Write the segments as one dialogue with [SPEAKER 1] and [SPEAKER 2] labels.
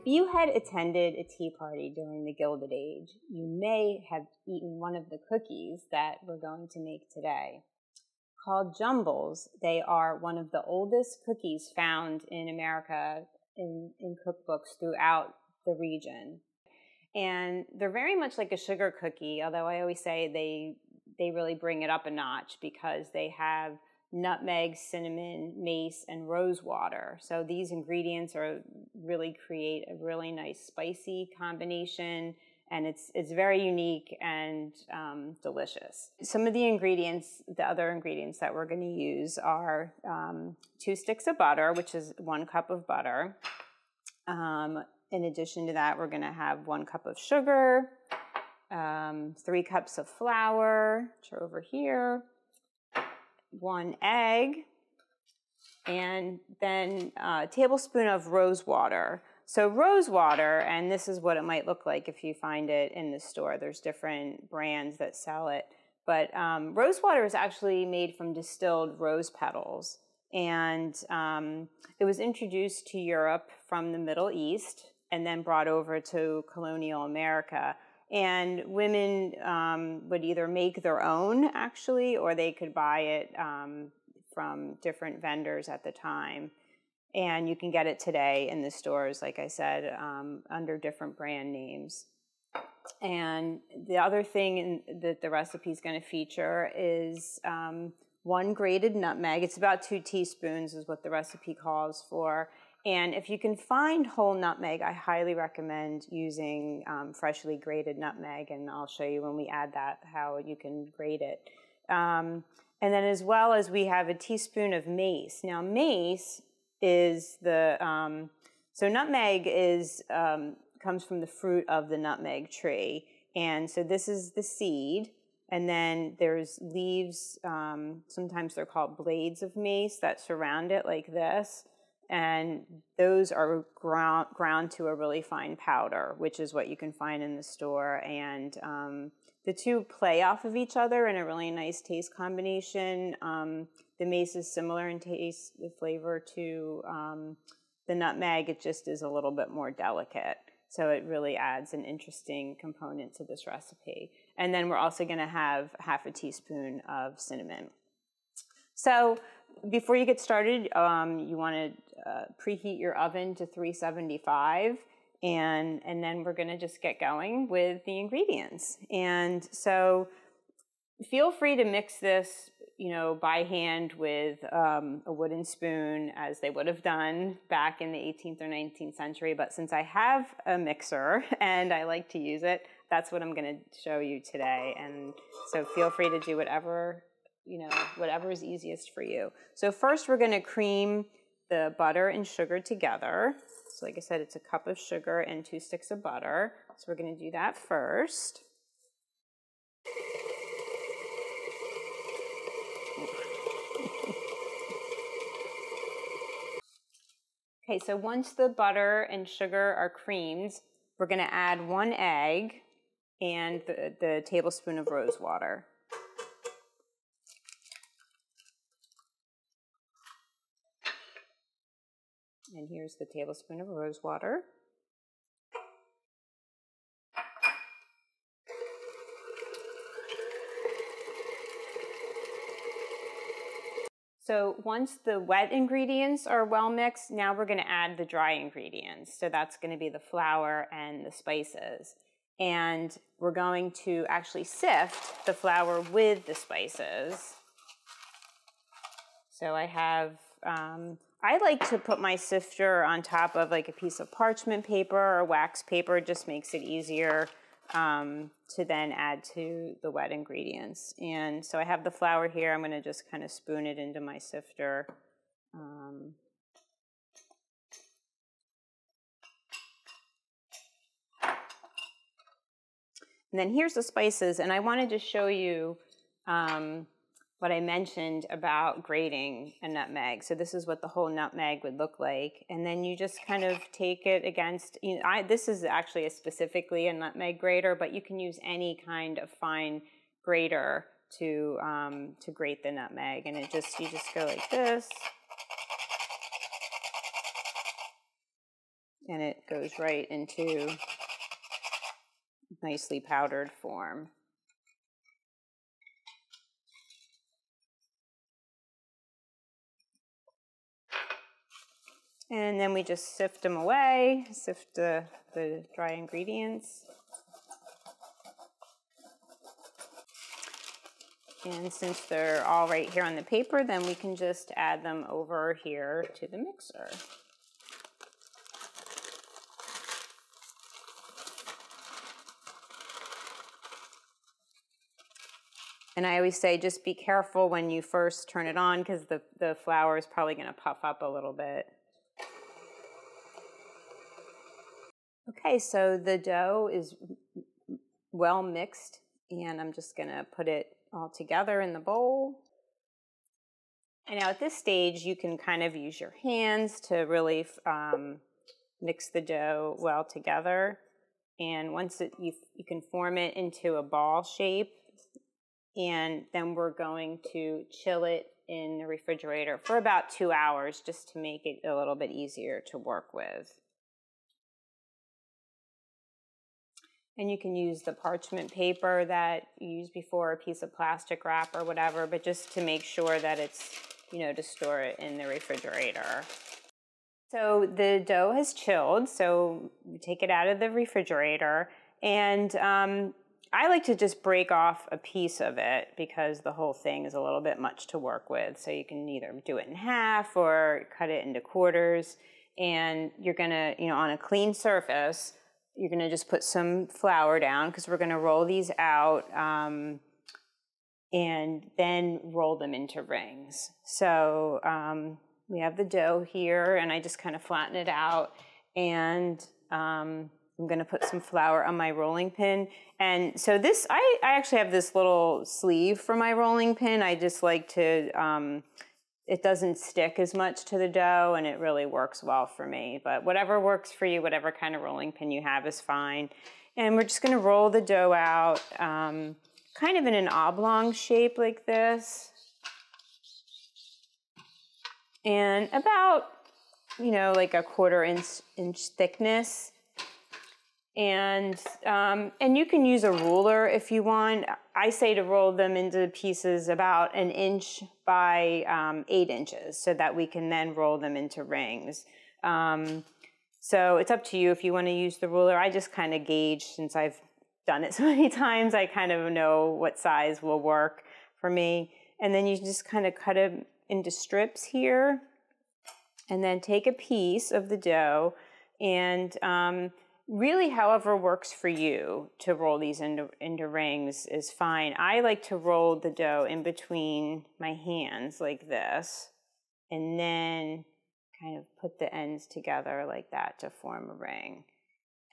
[SPEAKER 1] you had attended a tea party during the Gilded Age, you may have eaten one of the cookies that we're going to make today. Called Jumbles, they are one of the oldest cookies found in America in cookbooks throughout the region. And they're very much like a sugar cookie, although I always say they really bring it up a notch because they have nutmeg, cinnamon, mace, and rose water. So these ingredients really create a really nice spicy combination, and it's very unique and delicious. Some of the ingredients, the other ingredients that we're going to use are 2 sticks of butter, which is 1 cup of butter. In addition to that, we're going to have 1 cup of sugar, 3 cups of flour, which are over here, 1 egg, and then a tablespoon of rose water. So rose water, and this is what it might look like if you find it in the store. There's different brands that sell it. But rose water is actually made from distilled rose petals. And it was introduced to Europe from the Middle East and then brought over to colonial America. And women would either make their own, actually, or they could buy it from different vendors at the time. And you can get it today in the stores, like I said, under different brand names. And the other thing that the recipe is going to feature is 1 grated nutmeg. It's about 2 teaspoons is what the recipe calls for. And if you can find whole nutmeg, I highly recommend using freshly grated nutmeg, and I'll show you when we add that how you can grate it. And then as well as we have a teaspoon of mace. Now mace is so nutmeg comes from the fruit of the nutmeg tree. And so this is the seed. And then there's leaves, sometimes they're called blades of mace that surround it like this. And those are ground to a really fine powder, which is what you can find in the store. And the two play off of each other in a really nice taste combination. The mace is similar in taste, the flavor to the nutmeg. It just is a little bit more delicate. So it really adds an interesting component to this recipe. And then we're also going to have half a teaspoon of cinnamon. So before you get started, you want to preheat your oven to 375, and then we're going to just get going with the ingredients. And so feel free to mix this, by hand with a wooden spoon, as they would have done back in the 18th or 19th century. But since I have a mixer and I like to use it, that's what I'm going to show you today. And so feel free to do whatever is easiest for you. So first we're going to cream the butter and sugar together. So like I said, it's a cup of sugar and 2 sticks of butter. So we're going to do that first. Okay, so once the butter and sugar are creamed, we're going to add 1 egg and the tablespoon of rose water. And here's the tablespoon of rose water. So once the wet ingredients are well mixed, now we're going to add the dry ingredients. So that's going to be the flour and the spices. And we're going to actually sift the flour with the spices. So I have, I like to put my sifter on top of like a piece of parchment paper or wax paper. It just makes it easier to then add to the wet ingredients. And so I have the flour here. I'm going to just kind of spoon it into my sifter. And then here's the spices. And I wanted to show you what I mentioned about grating a nutmeg. So this is what the whole nutmeg would look like. And then you just kind of take it against, this is actually specifically a nutmeg grater, but you can use any kind of fine grater to grate the nutmeg. And you just go like this. and it goes right into nicely powdered form. And then we just sift them away, sift the dry ingredients. And since they're all right here on the paper, then we can just add them over here to the mixer. And I always say, just be careful when you first turn it on, because the flour is probably going to puff up a little bit. Okay, so the dough is well mixed, and I'm just going to put it all together in the bowl. And now at this stage, you can kind of use your hands to really mix the dough well together. And once you can form it into a ball shape, and then we're going to chill it in the refrigerator for about 2 hours just to make it a little bit easier to work with. And you can use the parchment paper that you used before, a piece of plastic wrap or whatever, but just to make sure that it's, to store it in the refrigerator. So the dough has chilled, so we take it out of the refrigerator, and I like to just break off a piece of it because the whole thing is a little bit much to work with. So you can either do it in half or cut it into quarters, and you're gonna, on a clean surface, you're gonna just put some flour down because we're gonna roll these out and then roll them into rings. So we have the dough here, and I just kind of flatten it out, and I'm going to put some flour on my rolling pin. And so this, I actually have this little sleeve for my rolling pin. I just like to, it doesn't stick as much to the dough, and it really works well for me. But whatever works for you, whatever kind of rolling pin you have is fine. And we're just going to roll the dough out kind of in an oblong shape like this. And about, like a 1/4 inch thickness. And you can use a ruler if you want. I say to roll them into pieces about 1 inch by 8 inches so that we can then roll them into rings. So it's up to you if you want to use the ruler. I just kind of gauge, since I've done it so many times, I kind of know what size will work for me. And then you just kind of cut it into strips here, and then take a piece of the dough, and really however works for you to roll these into rings is fine. I like to roll the dough in between my hands like this, and then kind of put the ends together like that to form a ring.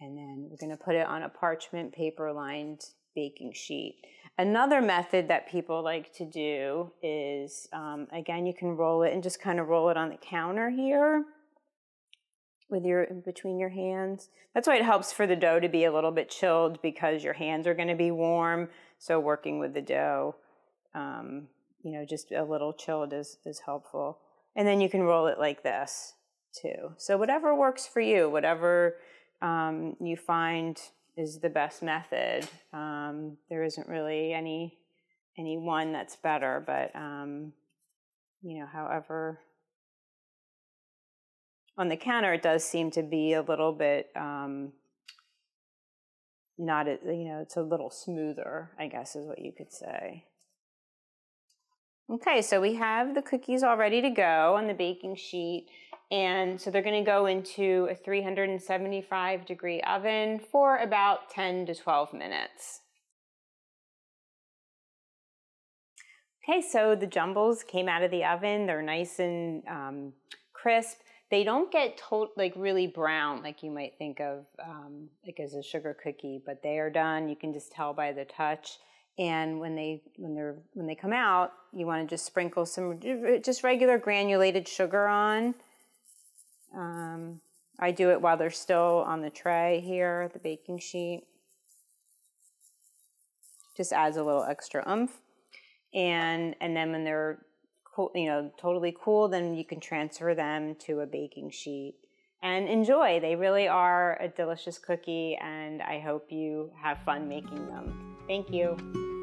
[SPEAKER 1] And then we're going to put it on a parchment paper lined baking sheet. Another method that people like to do is, again, you can roll it and just kind of roll it on the counter here with between your hands. That's why it helps for the dough to be a little bit chilled, because your hands are going to be warm. So working with the dough, just a little chilled is helpful. And then you can roll it like this too. So whatever works for you, whatever you find is the best method. There isn't really any one that's better, but however. On the counter, it does seem to be a little bit not, it's a little smoother, I guess is what you could say. Okay, so we have the cookies all ready to go on the baking sheet. And so they're going to go into a 375-degree oven for about 10 to 12 minutes. Okay, so the Jumbles came out of the oven. They're nice and crisp. They don't get really brown like you might think of like as a sugar cookie, but they are done. You can just tell by the touch. And when they come out, you want to just sprinkle some just regular granulated sugar on. I do it while they're still on the tray here, the baking sheet. Just adds a little extra oomph. And then when they're cool, totally cool, then you can transfer them to a baking sheet. and enjoy. They really are a delicious cookie, and I hope you have fun making them. Thank you.